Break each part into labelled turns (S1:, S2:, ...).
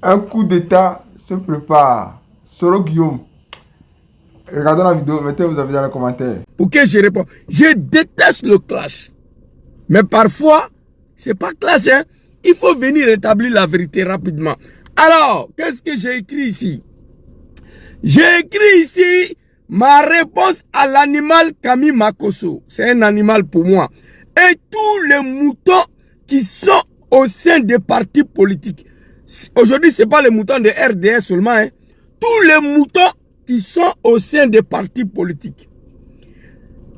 S1: Un coup d'État se prépare. Soro Guillaume. Regardez la vidéo, mettez vous avez dans les commentaires.
S2: Pour que je réponde. Je déteste le clash. Mais parfois, c'est pas clash, hein. Il faut venir rétablir la vérité rapidement. Alors, qu'est-ce que j'ai écrit ici? J'ai écrit ici ma réponse à l'animal Camille Makosso. C'est un animal pour moi. Et tous les moutons qui sont au sein des partis politiques. Aujourd'hui, ce n'est pas les moutons de RDS seulement. Hein. Tous les moutons qui sont au sein des partis politiques.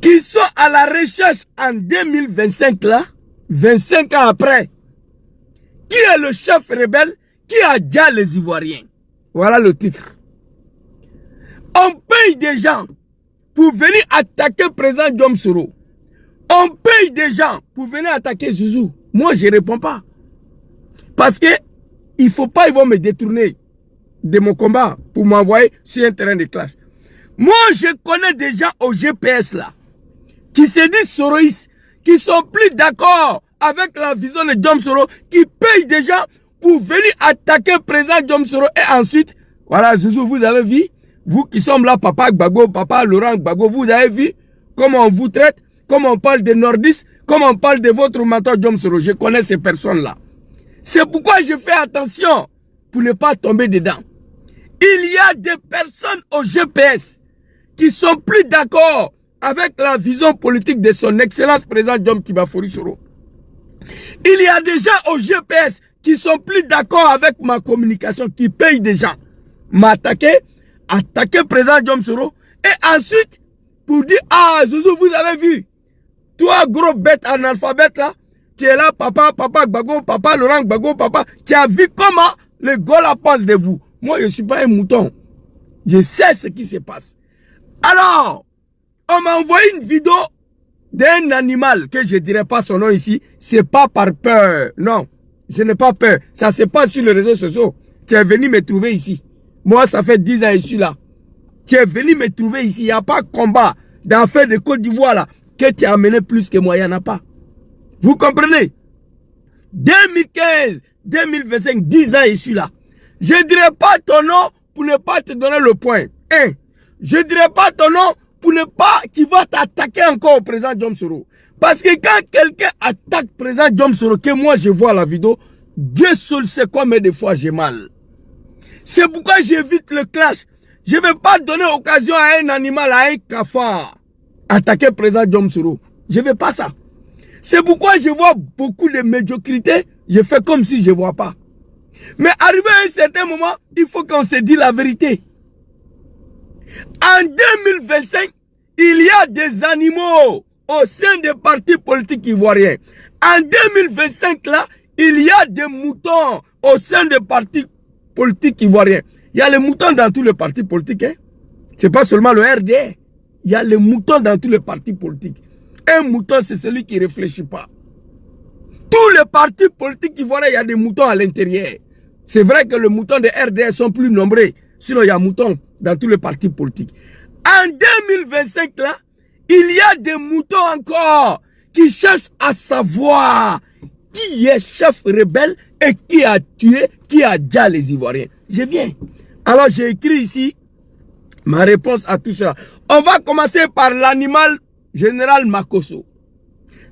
S2: Qui sont à la recherche en 2025 là, 25 ans après. Qui est le chef rebelle? Qui a déjà les Ivoiriens? Voilà le titre. On paye des gens pour venir attaquer le président Diom Soro. On paye des gens pour venir attaquer Zouzou. Moi, je ne réponds pas. Parce que il ne faut pas, ils vont me détourner de mon combat pour m'envoyer sur un terrain de clash. Moi, je connais des gens au GPS là, qui se disent soroïstes, qui sont plus d'accord avec la vision de Diom Soro, qui payent des gens pour venir attaquer le président Diom Soro. Et ensuite, voilà, Zouzou, vous avez vu, vous qui sommes là, papa Gbagbo, papa Laurent Gbagbo, vous avez vu comment on vous traite, comment on parle des nordistes, comment on parle de votre mentor Diom Soro. Je connais ces personnes-là. C'est pourquoi je fais attention pour ne pas tomber dedans. Il y a des personnes au GPS qui sont plus d'accord avec la vision politique de son excellence président Diom Kibafori Soro. Il y a des gens au GPS qui sont plus d'accord avec ma communication, qui payent des gens. M'attaquer, attaquer président Diom Soro, et ensuite, pour dire, ah, Zouzou, vous avez vu, toi, gros bête analphabète là, tu es là, papa Gbagbo, papa Laurent Gbagbo, papa, tu as vu comment les Gola pensent de vous. Moi, je ne suis pas un mouton. Je sais ce qui se passe. Alors, on m'a envoyé une vidéo d'un animal, que je ne dirai pas son nom ici, c'est pas par peur. Non, je n'ai pas peur. Ça se passe sur les réseaux sociaux. Tu es venu me trouver ici. Moi, ça fait 10 ans que je suis là. Tu es venu me trouver ici. Il n'y a pas de combat d'affaires de Côte d'Ivoire là, que tu as amené plus que moi. Il n'y en a pas. Vous comprenez? 2015, 2025, 10 ans je suis là. Je ne dirai pas ton nom pour ne pas te donner le point. Je ne dirai pas ton nom pour ne pas, tu vas t'attaquer encore au président Diom Soro. Parce que quand quelqu'un attaque le président Diom Soro, que moi je vois la vidéo, Dieu seul sait combien de fois j'ai mal. C'est pourquoi j'évite le clash. Je ne vais pas donner occasion à un animal, à un cafard, attaquer le président Diom Soro. Je ne veux pas ça. C'est pourquoi je vois beaucoup de médiocrité, je fais comme si je ne vois pas. Mais arrivé à un certain moment, il faut qu'on se dise la vérité. En 2025, il y a des animaux au sein des partis politiques ivoiriens. En 2025, là, il y a des moutons au sein des partis politiques ivoiriens. Il y a les moutons dans tous les partis politiques. Hein? Ce n'est pas seulement le RDR. Il y a les moutons dans tous les partis politiques. Un mouton, c'est celui qui ne réfléchit pas. Tous les partis politiques ivoiriens, il y a des moutons à l'intérieur. C'est vrai que les moutons de RDR sont plus nombreux. Sinon, il y a moutons dans tous les partis politiques. En 2025, là, il y a des moutons encore qui cherchent à savoir qui est chef rebelle et qui a tué, qui a déjà les Ivoiriens. Je viens. Alors, j'ai écrit ici ma réponse à tout cela. On va commencer par l'animal général Makosso.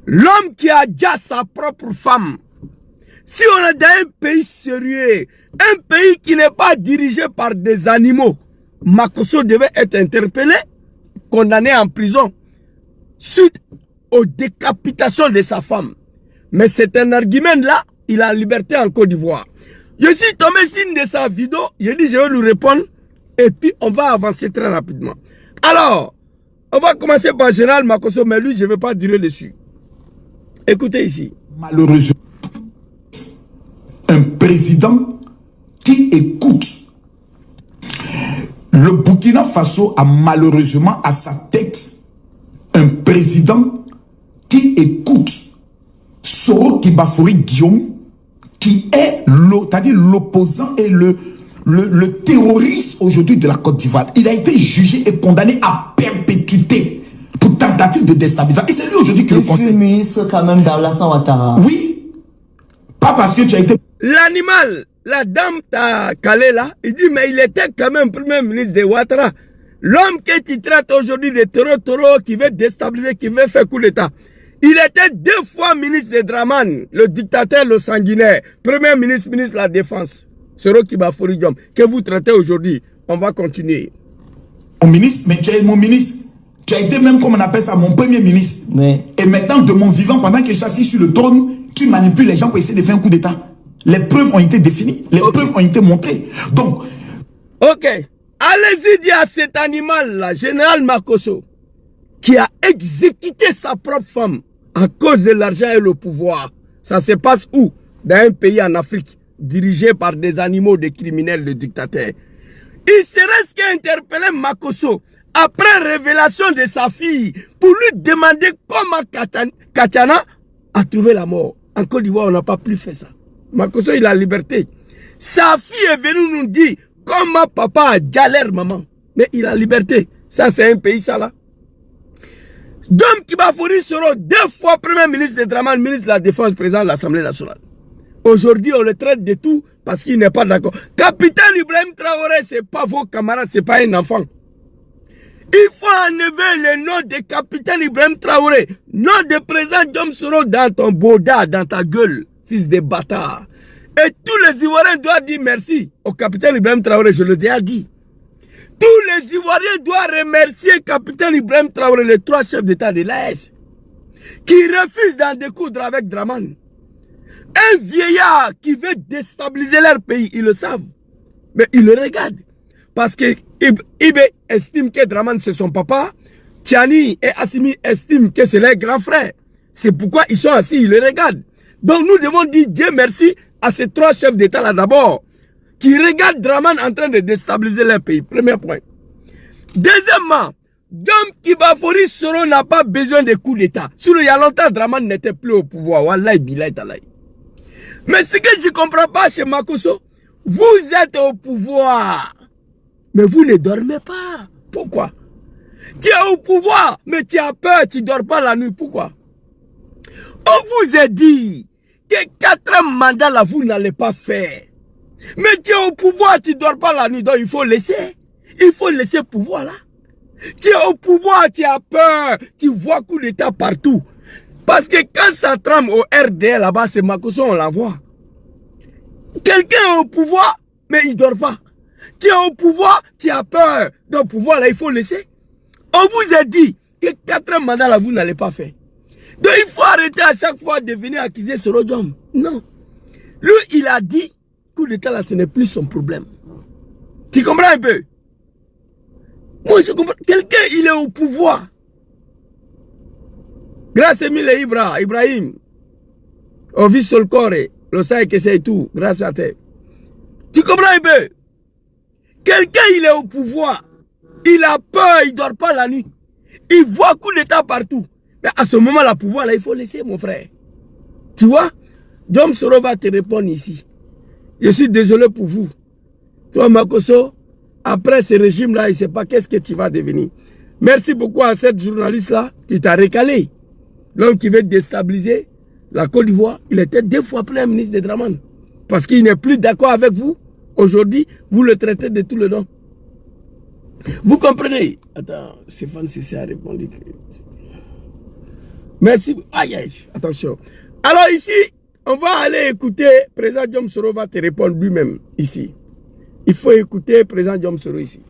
S2: L'homme qui a déjà sa propre femme. Si on est dans un pays sérieux, un pays qui n'est pas dirigé par des animaux, Makosso devait être interpellé, condamné en prison, suite aux décapitations de sa femme. Mais c'est un argument là, il est en liberté en Côte d'Ivoire. Je suis tombé signe de sa vidéo, j'ai dit je vais lui répondre, et puis on va avancer très rapidement. Alors, on va commencer par Général Makosso, mais lui je ne vais pas durer dessus. Écoutez ici.
S3: Malheureusement, un président qui écoute. Le Burkina Faso a malheureusement à sa tête un président qui écoute Soro Kibafori Guillaume, qui est l'opposant et le terroriste aujourd'hui de la Côte d'Ivoire. Il a été jugé et condamné à perpétuité pour tentative de déstabilisation. Et c'est lui aujourd'hui qui le conseille.
S4: Ministre quand même d'Alassane Ouattara.
S3: Oui. Pas parce que tu as été...
S2: L'animal la dame t'a calé là, il dit, mais il était quand même premier ministre de Ouattara. L'homme que tu traites aujourd'hui de taureau, qui veut déstabiliser, qui veut faire coup d'État. Il était 2 fois ministre de Draman, le dictateur, le sanguinaire, premier ministre, ministre de la Défense. Soro Kibafori Diom, que vous traitez aujourd'hui. On va continuer.
S3: Mon ministre, mais tu es mon ministre. Tu as été même, comme on appelle ça, mon premier ministre.
S4: Mais...
S3: Et maintenant, de mon vivant, pendant que je suis assis sur le trône, tu manipules les gens pour essayer de faire un coup d'État. Les preuves ont été définies. Les preuves ont été montrées. Donc...
S2: Ok. Allez-y dire à cet animal-là, Général Makosso, qui a exécuté sa propre femme à cause de l'argent et le pouvoir. Ça se passe où? Dans un pays en Afrique, dirigé par des animaux, des criminels, des dictateurs. Il serait-ce qu'interpellé Makosso après révélation de sa fille pour lui demander comment Kachana a trouvé la mort. En Côte d'Ivoire, on n'a pas plus fait ça. Makosso, il a la liberté. Sa fille est venue nous dire comment papa a galère maman. Mais il a la liberté. Ça, c'est un pays, ça là. Dom Kibafori sera 2 fois premier ministre de Draman, ministre de la Défense, président de l'Assemblée nationale. Aujourd'hui, on le traite de tout parce qu'il n'est pas d'accord. Capitaine Ibrahim Traoré, ce n'est pas vos camarades, ce n'est pas un enfant. Il faut enlever le nom de capitaine Ibrahim Traoré, nom de président Dom Soro dans ton boda, dans ta gueule, fils de bâtard. Et tous les Ivoiriens doivent dire merci au capitaine Ibrahim Traoré, je le déjà dit. Tous les Ivoiriens doivent remercier capitaine Ibrahim Traoré, les 3 chefs d'État de l'AS, qui refusent d'en découdre avec Draman. Un vieillard qui veut déstabiliser leur pays, ils le savent. Mais ils le regardent. Parce que Ibe estime que Draman c'est son papa, Tiani et Assimi estiment que c'est leur grand frère. C'est pourquoi ils sont assis, ils le regardent. Donc nous devons dire Dieu merci à ces 3 chefs d'État là d'abord, qui regardent Draman en train de déstabiliser leur pays. Premier point. Deuxièmement, Dom Kibafori Soro n'a pas besoin de coups d'État. Sur il y a longtemps, Draman n'était plus au pouvoir. Wallahi billahi talahi. Mais ce que je ne comprends pas chez Makosso, vous êtes au pouvoir, mais vous ne dormez pas. Pourquoi? Tu es au pouvoir, mais tu as peur, tu ne dors pas la nuit. Pourquoi? On vous a dit que 4 mandats là, vous n'allez pas faire. Mais tu es au pouvoir, tu ne dors pas la nuit, donc il faut laisser. Il faut laisser le pouvoir là. Tu es au pouvoir, tu as peur, tu vois coup d'État partout. Parce que quand ça trame au RDL là-bas, c'est Makosso, on l'envoie. Quelqu'un est au pouvoir, mais il ne dort pas. Tu es au pouvoir, tu as peur. Donc, le pouvoir là, il faut laisser. On vous a dit que 4 mandats là, vous n'allez pas faire. Donc, il faut arrêter à chaque fois de venir accuser Soro Diom. Non. Lui, il a dit, coup d'État là, ce n'est plus son problème. Tu comprends un peu? Moi, je comprends. Quelqu'un, il est au pouvoir. Grâce à Emile Ibrahim, Ovis Solcore, le Saï que c'est tout, grâce à toi. Tu comprends un peu? Quelqu'un, il est au pouvoir. Il a peur, il ne dort pas la nuit. Il voit coup d'État partout. Mais à ce moment, le pouvoir, là, il faut laisser, mon frère. Tu vois? Dom Soro va te répondre ici. Je suis désolé pour vous. Toi, Makosso, après ce régime-là, il ne sait pas qu'est-ce que tu vas devenir. Merci beaucoup à cette journaliste-là qui t'a recalé. L'homme qui veut déstabiliser la Côte d'Ivoire, il était 2 fois premier ministre de Draman. Parce qu'il n'est plus d'accord avec vous. Aujourd'hui, vous le traitez de tout le nom. Vous comprenez? Attends, Stéphane Cissé a répondu. Merci. Aïe, aïe, attention. Alors ici, on va aller écouter, président Diom Soro va te répondre lui-même ici. Il faut écouter président Diom Soro ici.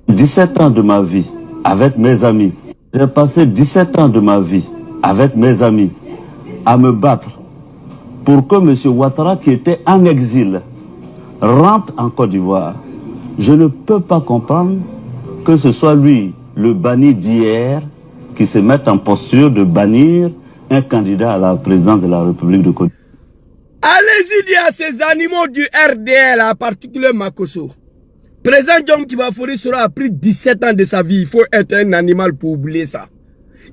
S5: 17 ans de ma vie avec mes amis. J'ai passé 17 ans de ma vie avec mes amis à me battre pour que M. Ouattara, qui était en exil, rentre en Côte d'Ivoire. Je ne peux pas comprendre que ce soit lui, le banni d'hier, qui se mette en posture de bannir un candidat à la présidence de la République de Côte d'Ivoire.
S2: Allez-y dire à ces animaux du RDL, en particulier Makosso. Président Dom Kibafori Soro a pris 17 ans de sa vie. Il faut être un animal pour oublier ça.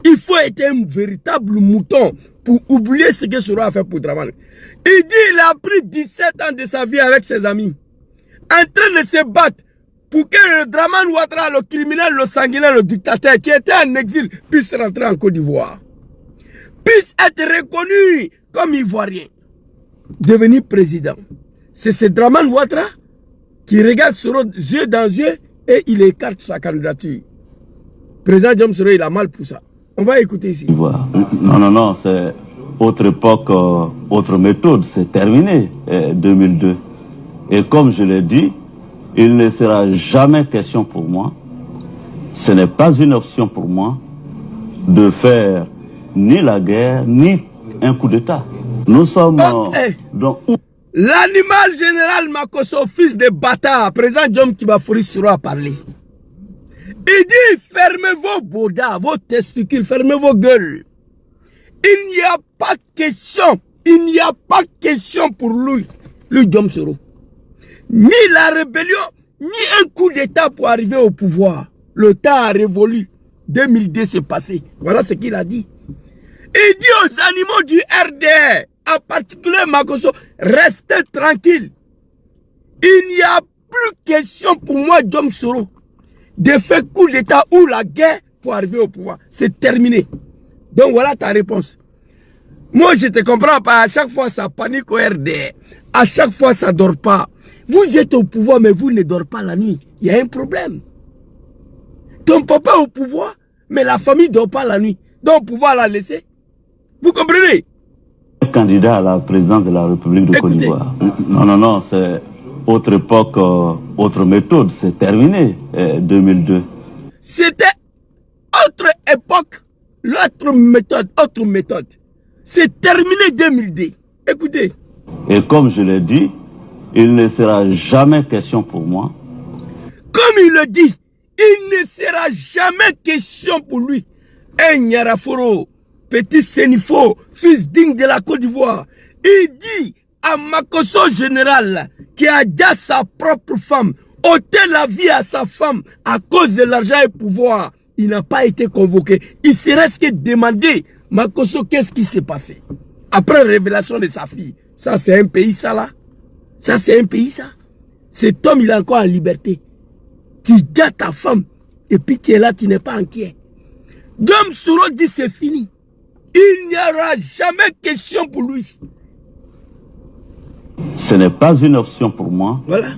S2: Il faut être un véritable mouton pour oublier ce que Soro a fait pour Draman. Il dit qu'il a pris 17 ans de sa vie avec ses amis, en train de se battre pour que le Draman Ouattara, le criminel, le sanguinaire, le dictateur qui était en exil, puisse rentrer en Côte d'Ivoire, puisse être reconnu comme Ivoirien, devenir président. c'est ce Draman Ouattara qui regarde Soro yeux dans yeux et il écarte sa candidature. Président Diom Soro, il a mal pour ça. On va écouter ici.
S5: Non, c'est autre époque, autre méthode, c'est terminé, 2002. Et comme je l'ai dit, il ne sera jamais question pour moi, ce n'est pas une option pour moi, de faire ni la guerre, ni un coup d'État. Nous sommes dans...
S2: L'animal général Makosso, fils de bâtard, président Diom Kibafouri Soro a parlé. Il dit, fermez vos bodas, vos testicules, fermez vos gueules. Il n'y a pas question pour lui Diom Soro. Ni la rébellion, ni un coup d'État pour arriver au pouvoir. Le temps a révolu. 2002 s'est passé. Voilà ce qu'il a dit. Il dit aux animaux du RDR, en particulier Makosso, restez tranquille. Il n'y a plus question pour moi, Diom Soro, de faire coup d'État ou la guerre pour arriver au pouvoir. C'est terminé. Donc voilà ta réponse. Moi, je te comprends pas. À chaque fois, ça panique au RDR. À chaque fois, ça ne dort pas. Vous êtes au pouvoir, mais vous ne dormez pas la nuit. Il y a un problème. Ton papa est au pouvoir, mais la famille ne dort pas la nuit. Donc, pouvoir la laisser. Vous comprenez?
S5: Candidat à la présidence de la République de Côte d'Ivoire. Non, c'est autre époque, autre méthode. C'est terminé, 2002.
S2: C'était autre époque, l'autre méthode, autre méthode. C'est terminé 2002. Écoutez.
S5: Et comme je l'ai dit, il ne sera jamais question pour moi.
S2: Comme il le dit, il ne sera jamais question pour lui. Un Nyaraforo, petit Sénifo, fils digne de la Côte d'Ivoire, il dit à Makosso général qui a déjà sa propre femme, ôter la vie à sa femme à cause de l'argent et pouvoir. Il n'a pas été convoqué. Il serait ce que demandé. Makosso, qu'est-ce qui s'est passé? Après révélation de sa fille. Ça, c'est un pays, ça, là. Ça, c'est un pays, ça. Cet homme, il est encore en liberté. Tu gardes ta femme, et puis tu es là, tu n'es pas inquiet. Diom Soro dit, c'est fini. Il n'y aura jamais question pour lui.
S5: Ce n'est pas une option pour moi,
S2: voilà,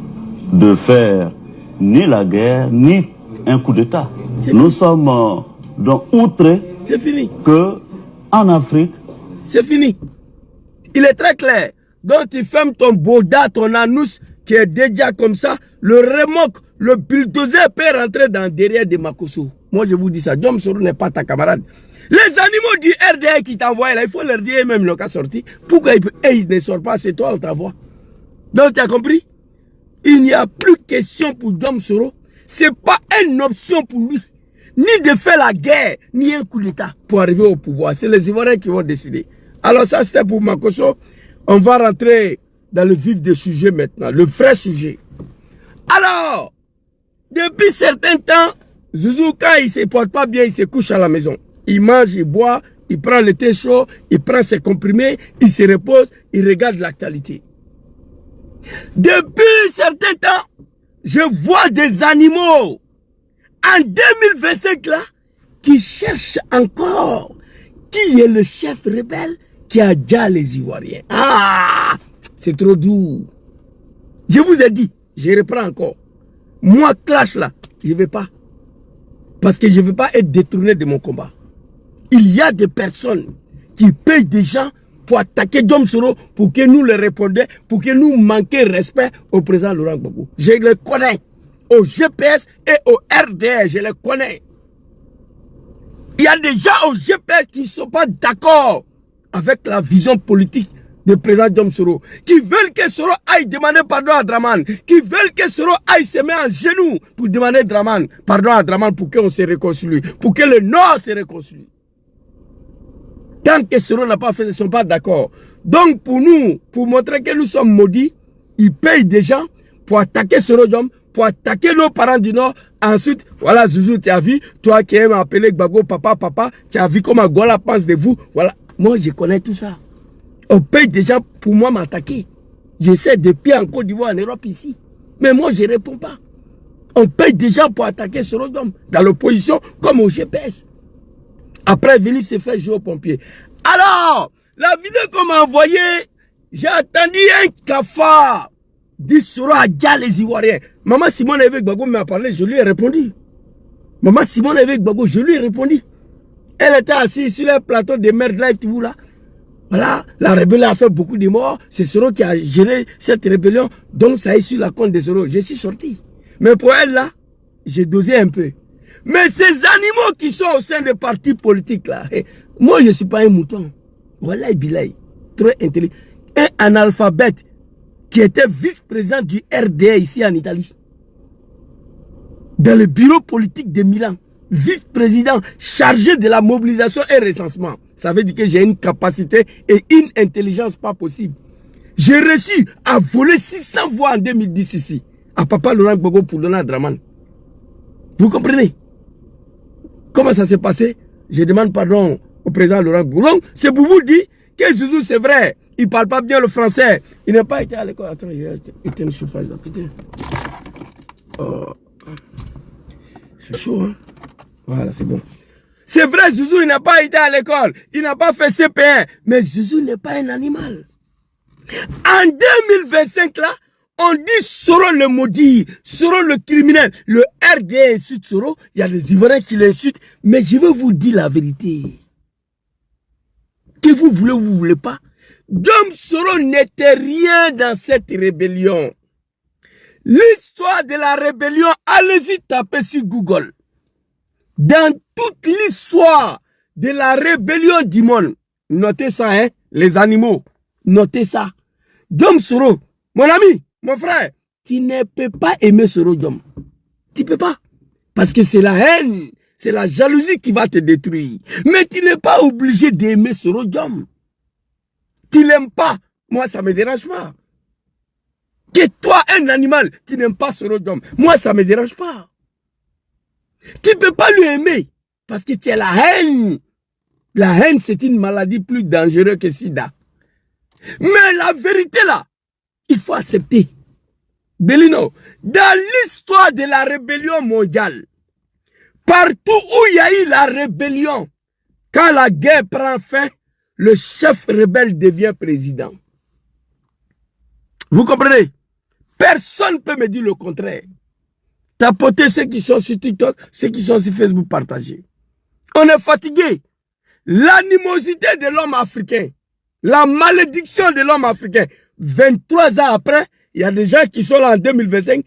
S5: de faire ni la guerre, ni un coup d'État. Nous sommes donc outrés que en Afrique,
S2: c'est fini. Il est très clair. Donc tu fermes ton boda, ton anus qui est déjà comme ça. Le remorque, le bulldozer peut rentrer dans derrière de Makosso. Moi je vous dis ça. Diom Soro n'est pas ta camarade. Les animaux du RDR qui t'envoient là, il faut leur dire même le cas sorti. Pourquoi ils ne sortent pas, c'est toi on t'envoie. Donc tu as compris? Il n'y a plus question pour Diom Soro. C'est pas une option pour lui. Ni de faire la guerre, ni un coup d'État pour arriver au pouvoir. C'est les Ivoiriens qui vont décider. Alors ça c'était pour Makosso. On va rentrer dans le vif du sujet maintenant, le vrai sujet. Alors, depuis certains temps, Zouzou, quand il ne se porte pas bien, il se couche à la maison. Il mange, il boit, il prend le thé chaud, il prend ses comprimés, il se repose, il regarde l'actualité. Depuis certains temps, je vois des animaux en 2025 là, qui cherchent encore qui est le chef rebelle qui a déjà les Ivoiriens. Ah, c'est trop doux. Je vous ai dit, je reprends encore. Moi, clash là, je ne vais pas. Parce que je ne veux pas être détourné de mon combat. Il y a des personnes qui payent des gens pour attaquer Diom Soro, pour que nous les répondions, pour que nous manquions respect au président Laurent Gbagbo. Je les connais. Au GPS et au RDR, je les connais. Il y a des gens au GPS qui ne sont pas d'accord avec la vision politique du président Diom Soro, qui veulent que Soro aille demander pardon à Draman, qui veulent que Soro aille se mettre en genoux pour demander pardon à Draman pour qu'on se réconcilie, pour que le Nord se réconcilie. Tant que Soro n'a pas fait, ils ne sont pas d'accord. Donc pour nous, pour montrer que nous sommes maudits, ils payent des gens pour attaquer Soro Diom, pour attaquer nos parents du Nord. Ensuite, voilà Zouzou, tu as vu, toi qui aimes appeler Gbagbo papa, tu as vu comment Gola pense de vous. Voilà, moi je connais tout ça. On paye des gens pour moi m'attaquer. J'essaie depuis en Côte d'Ivoire, en Europe ici. Mais moi je ne réponds pas. On paye des gens pour attaquer Soro Diom dans l'opposition comme au GPS. Après, venir se faire jouer aux pompiers. Alors, la vidéo qu'on m'a envoyée, j'ai attendu un cafard. dit Soro a déjà les Ivoiriens. Maman Simone Évêque Gbagbo m'a parlé, je lui ai répondu. Maman Simone Évêque Gbagbo, je lui ai répondu. Elle était assise sur le plateau de Merde Live, tu vois là. Voilà, la rébellion a fait beaucoup de morts. C'est Soro qui a géré cette rébellion. Donc ça est sur la compte de Soro. Je suis sorti. Mais pour elle là, j'ai dosé un peu. Mais ces animaux qui sont au sein des partis politiques là, moi je ne suis pas un mouton. Voilà, Bilay, très intelligent. Un analphabète qui était vice-président du RDA ici en Italie. Dans le bureau politique de Milan. Vice-président chargé de la mobilisation et recensement. Ça veut dire que j'ai une capacité et une intelligence pas possible. J'ai réussi à voler 600 voix en 2010 ici. À Papa Laurent Gbagbo pour donner à Draman. Vous comprenez? Comment ça s'est passé? Je demande pardon au président Laurent Gbagbo. C'est pour vous dire que Zouzou, c'est vrai. Il ne parle pas bien le français. Il n'a pas été à l'école. Attends, il y a un chauffage là, putain. Oh. C'est chaud, hein? Voilà, c'est bon. C'est vrai, Zouzou, il n'a pas été à l'école. Il n'a pas fait CP1. Mais Zouzou n'est pas un animal. En 2025, là, on dit Soro le maudit, Soro le criminel. Le RDA insulte Soro. Il y a des Ivoiriens qui l'insultent. Mais je veux vous dire la vérité. Que vous voulez ou vous ne voulez pas. Dom Soro n'était rien dans cette rébellion. L'histoire de la rébellion, allez-y taper sur Google. Dans toute l'histoire de la rébellion du monde, notez ça, hein, les animaux, notez ça. Dom Soro, mon ami, mon frère, tu ne peux pas aimer Soro Dom. Tu ne peux pas. Parce que c'est la haine, c'est la jalousie qui va te détruire. Mais tu n'es pas obligé d'aimer Soro Dom. Tu l'aimes pas. Moi, ça ne me dérange pas. Que toi, un animal, tu n'aimes pas Soro Dom. Moi, ça ne me dérange pas. Tu ne peux pas lui aimer. Parce que tu as la haine. La haine, c'est une maladie plus dangereuse que SIDA. Mais la vérité là, il faut accepter. Bellino, dans l'histoire de la rébellion mondiale, partout où il y a eu la rébellion, quand la guerre prend fin, le chef rebelle devient président. Vous comprenez? Personne ne peut me dire le contraire. Tapotez ceux qui sont sur TikTok, ceux qui sont sur Facebook, partagez. On est fatigué. L'animosité de l'homme africain, la malédiction de l'homme africain. 23 ans après, il y a des gens qui sont là en 2025,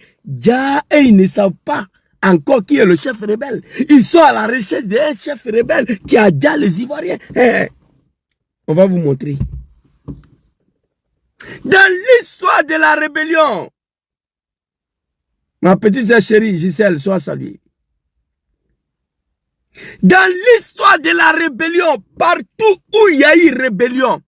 S2: et ils ne savent pas encore qui est le chef rebelle. Ils sont à la recherche d'un chef rebelle qui a déjà les Ivoiriens. On va vous montrer. Dans l'histoire de la rébellion, ma petite sœur chérie Gisèle, sois saluée. Dans l'histoire de la rébellion, partout où il y a eu rébellion,